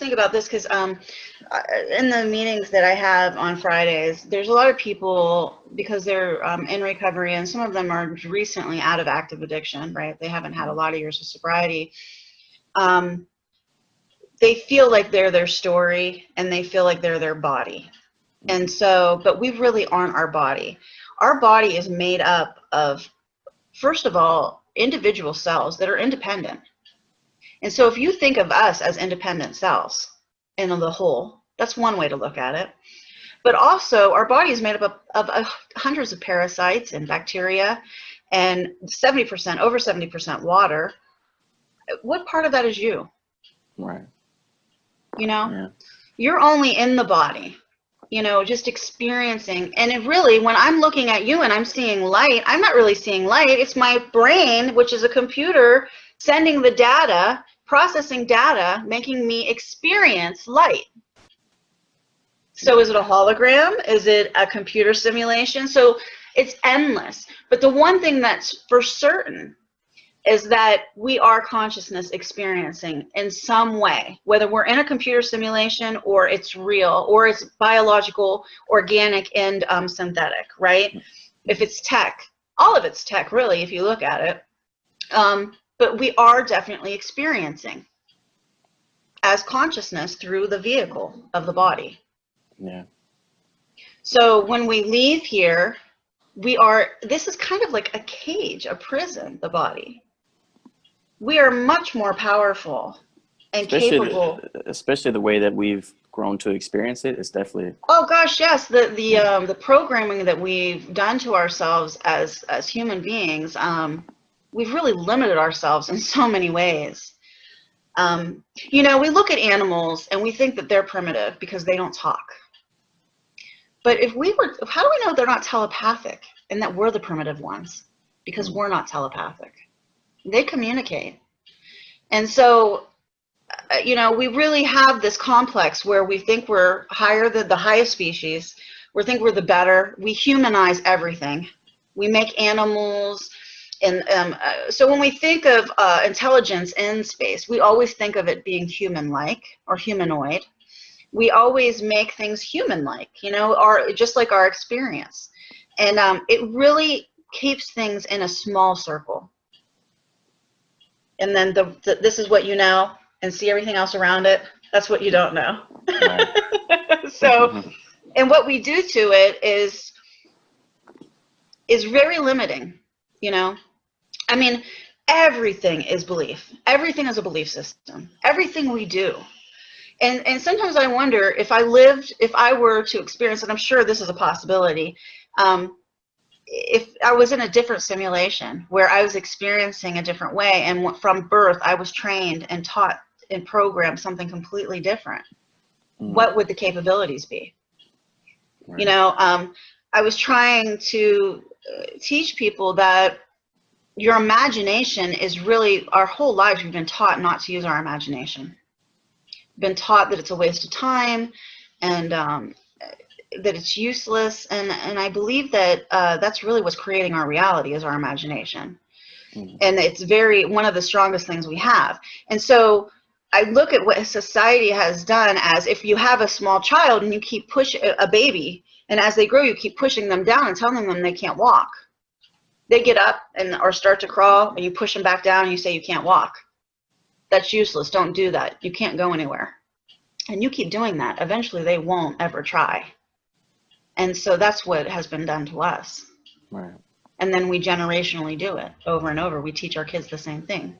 think about this because in the meetings that I have on Fridays, there's a lot of people, because they're in recovery, and some of them are recently out of active addiction, right? They haven't had a lot of years of sobriety. They feel like they're their story, and they feel like they're their body. And so, but we really aren't our body. Our body is made up of, first of all, individual cells that are independent. And so if you think of us as independent cells in the whole, that's one way to look at it. But also, our body is made up of hundreds of parasites and bacteria, and 70%, over 70% water. What part of that is you? Right. You know, Yeah. you're only in the body, you know, just experiencing. And it really, when I'm looking at you and I'm seeing light, I'm not really seeing light. It's my brain, which is a computer, sending the data, processing data, making me experience light. So is it a hologram? Is it a computer simulation? So it's endless. But the one thing that's for certain is that we are consciousness experiencing in some way, whether we're in a computer simulation or it's real or it's biological, organic, and synthetic, right? If it's tech, all of it's tech, really, if you look at it. But we are definitely experiencing as consciousness through the vehicle of the body. Yeah. So when we leave here, we are, this is kind of like a cage, a prison, the body. We are much more powerful and capable. Especially the way that we've grown to experience it is definitely. Oh gosh, yes. The programming that we've done to ourselves as human beings, we've really limited ourselves in so many ways. You know, we look at animals and we think that they're primitive because they don't talk. But if we were, how do we know they're not telepathic and that we're the primitive ones? Because we're not telepathic. They communicate. And so, you know, we really have this complex where we think we're higher than the highest species. We think we're the better. We humanize everything. We make animals. And so when we think of intelligence in space, we always think of it being human-like or humanoid. We always make things human-like, you know, just like our experience. And it really keeps things in a small circle. And then this is what you know, and see everything else around it. That's what you don't know. Right. So, and what we do to it is very limiting, you know. I mean, everything is belief. Everything is a belief system. Everything we do. And sometimes I wonder if I were to experience, and I'm sure this is a possibility, if I was in a different simulation where I was experiencing a different way, and from birth I was trained and taught and programmed something completely different, what would the capabilities be? Right. You know, I was trying to teach people that your imagination is really, our whole lives we've been taught not to use our imagination. Been taught that it's a waste of time, and that it's useless, and I believe that that's really what's creating our reality is our imagination. And it's one of the strongest things we have. And so I look at what society has done as, if you have a small child and you keep pushing a baby, and as they grow you keep pushing them down and telling them they can't walk. They get up or start to crawl, and you push them back down and you say you can't walk. That's useless. Don't do that. You can't go anywhere. And you keep doing that. Eventually they won't ever try. And so that's what has been done to us. Right. And then we generationally do it over and over. We teach our kids the same thing.